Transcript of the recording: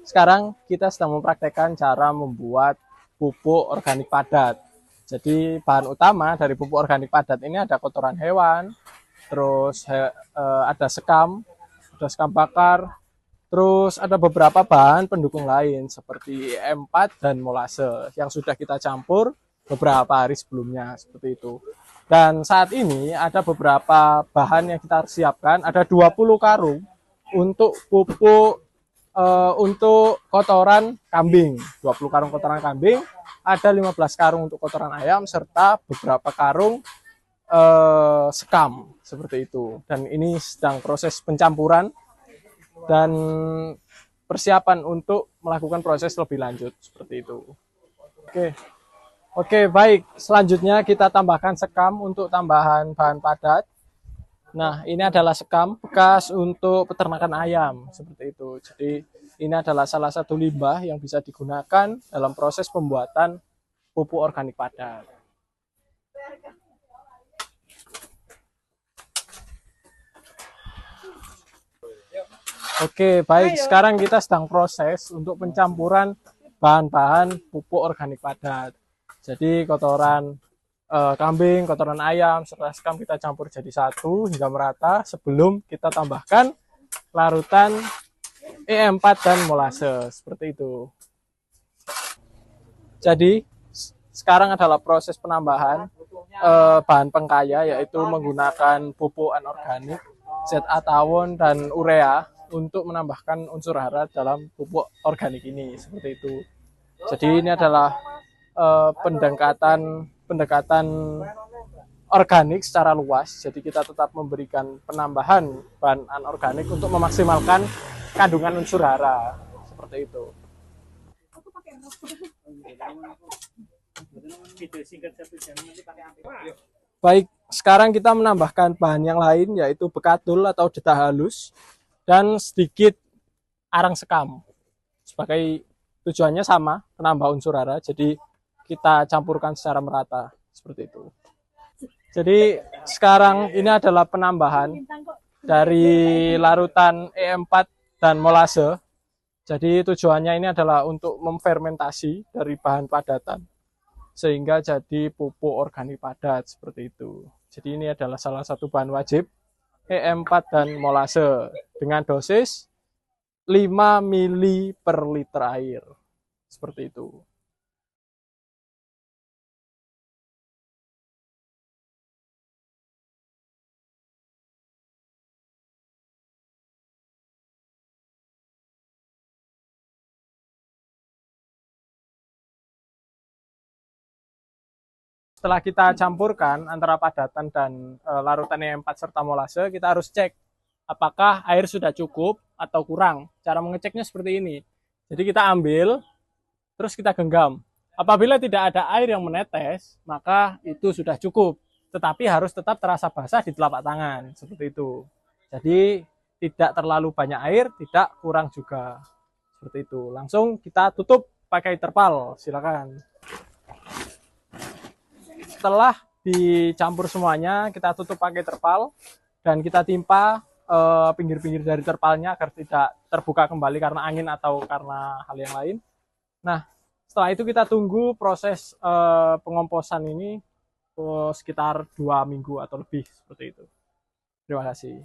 Sekarang kita sedang mempraktekkan cara membuat pupuk organik padat. Jadi bahan utama dari pupuk organik padat ini ada kotoran hewan, terus ada sekam bakar, terus ada beberapa bahan pendukung lain seperti E4 dan molase yang sudah kita campur beberapa hari sebelumnya seperti itu. Dan saat ini ada beberapa bahan yang kita siapkan, ada 20 karung untuk pupuk untuk kotoran kambing, 20 karung kotoran kambing, ada 15 karung untuk kotoran ayam serta beberapa karung sekam seperti itu. Dan ini sedang proses pencampuran dan persiapan untuk melakukan proses lebih lanjut seperti itu. Oke, baik. Selanjutnya kita tambahkan sekam untuk tambahan bahan padat. Nah, ini adalah sekam bekas untuk peternakan ayam seperti itu. Jadi ini adalah salah satu limbah yang bisa digunakan dalam proses pembuatan pupuk organik padat. Oke, baik. Sekarang kita sedang proses untuk pencampuran bahan-bahan pupuk organik padat. Jadi kotoran kambing, kotoran ayam, serta sekam kita campur jadi satu hingga merata sebelum kita tambahkan larutan E4 dan molase seperti itu. Jadi sekarang adalah proses penambahan bahan pengkaya yaitu menggunakan pupuk anorganik, ZA tawon dan urea untuk menambahkan unsur hara dalam pupuk organik ini seperti itu. Jadi ini adalah pendekatan organik secara luas. Jadi kita tetap memberikan penambahan bahan anorganik untuk memaksimalkan kandungan unsur hara seperti itu. Baik, sekarang kita menambahkan bahan yang lain yaitu bekatul atau detak halus dan sedikit arang sekam. Sebagai tujuannya sama, menambah unsur hara. Jadi kita campurkan secara merata seperti itu. Jadi sekarang ini adalah penambahan dari larutan E4 dan molase. Jadi tujuannya ini adalah untuk memfermentasi dari bahan padatan sehingga jadi pupuk organik padat seperti itu. Jadi ini adalah salah satu bahan wajib E4 dan molase dengan dosis 5 mili per liter air. Seperti itu. Setelah kita campurkan antara padatan dan larutan E4 serta molase, kita harus cek apakah air sudah cukup atau kurang. Cara mengeceknya seperti ini. Jadi kita ambil, terus kita genggam. Apabila tidak ada air yang menetes, maka itu sudah cukup. Tetapi harus tetap terasa basah di telapak tangan, seperti itu. Jadi tidak terlalu banyak air, tidak kurang juga. Seperti itu. Langsung kita tutup pakai terpal, silakan. Setelah dicampur semuanya, kita tutup pakai terpal dan kita timpa pinggir-pinggir dari terpalnya agar tidak terbuka kembali karena angin atau karena hal yang lain. Nah, setelah itu kita tunggu proses pengomposan ini sekitar 2 minggu atau lebih seperti itu. Terima kasih.